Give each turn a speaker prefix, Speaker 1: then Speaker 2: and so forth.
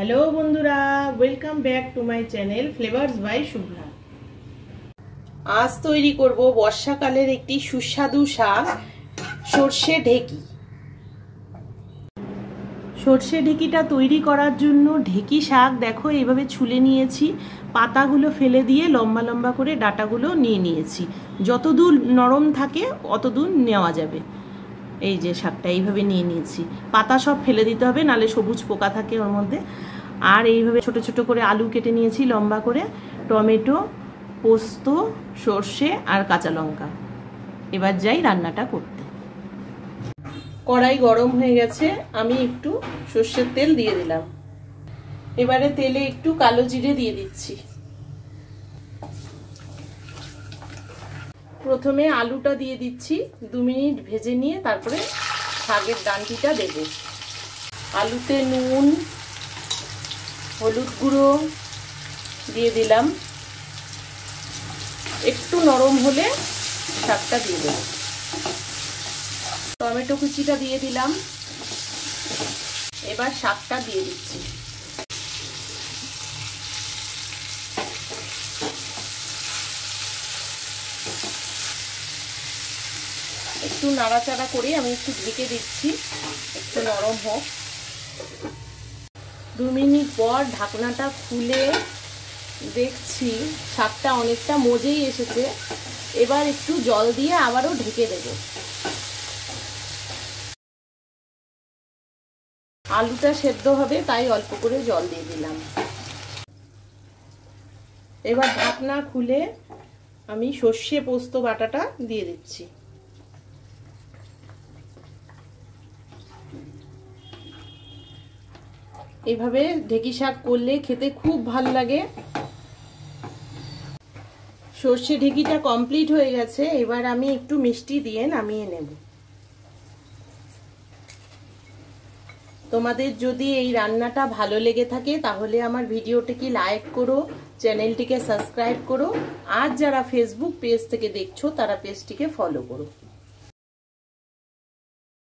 Speaker 1: Hello बंधुरा welcome back to my channel flavours by Shubhra. आज तैरी करब बर्षाकालेर एकटी सुस्वादु शाक सर्षे ढेकी। सर्षे ढेकीटा तैरी करार जोन्नो ढेकी शाक देखो एइभाবে छुले निয়েছি, পাতাগুলো ফেলে দিয়ে লম্বা লম্বা করে ডাটাগুলো নিয়ে নিয়েছি। যতদূর নরম থাকে অতদূর নেওয়া যাবে। এই যে শাকটা এইভাবে নিয়ে নিয়েছি, পাতা সব ফেলে দিতে হবে নালে সবুজ পোকা থাকে ওর মধ্যে। আর এইভাবে ছোট ছোট করে আলু কেটে নিয়েছি লম্বা করে, টমেটো, পোস্ত, সর্ষে আর কাঁচা লঙ্কা। এবার যাই রান্নাটা করতে। কড়াই গরম হয়ে গেছে, আমি একটু সর্ষের তেল দিয়ে দিলাম। এবারে তেলে একটু কালো জিরে দিয়ে দিচ্ছি। প্রথমে আলুটা দিয়ে দিচ্ছি, 2 মিনিট ভেজে নিয়ে তারপরে শাকের ডাঁটিটা দেব। আলুতে নুন, হলুদ গুঁড়ো দিয়ে দিলাম, একটু নরম হলে শাকটা দিয়ে দেব। টমেটো কুচিটা দিয়ে দিলাম, এবার শাকটা দিয়ে দিচ্ছি। একটু নাড়াচাড়া করে আমি একটু ঢেকে দিচ্ছি, একটু নরম হোক। 2 মিনিট পর ঢাকনাটা খুলে দেখছি শাকটা অনেকটা মজেই এসেছে। এবার একটু জল দিয়ে আবারও ঢেকে দেব। আলুটা সেদ্ধ হবে তাই অল্প করে জল দিয়ে দিলাম। এবার ঢাকনা খুলে আমি সর্ষে পোস্ত বাটাটা দিয়ে দিচ্ছি। এইভাবে ঢেকি শাক করলে খেতে খুব ভালো লাগে। সর্ষে ঢেকিটা কমপ্লিট হয়ে গেছে, এবার আমি একটু মিষ্টি দিয়ে নামিয়ে নেব। তোমাদের যদি এই রান্নাটা ভালো লেগে থাকে তাহলে আমার ভিডিওটিকে লাইক করো, চ্যানেলটিকে সাবস্ক্রাইব করো, আর যারা ফেসবুক পেজ থেকে দেখছো তারা পেজটিকে ফলো করো।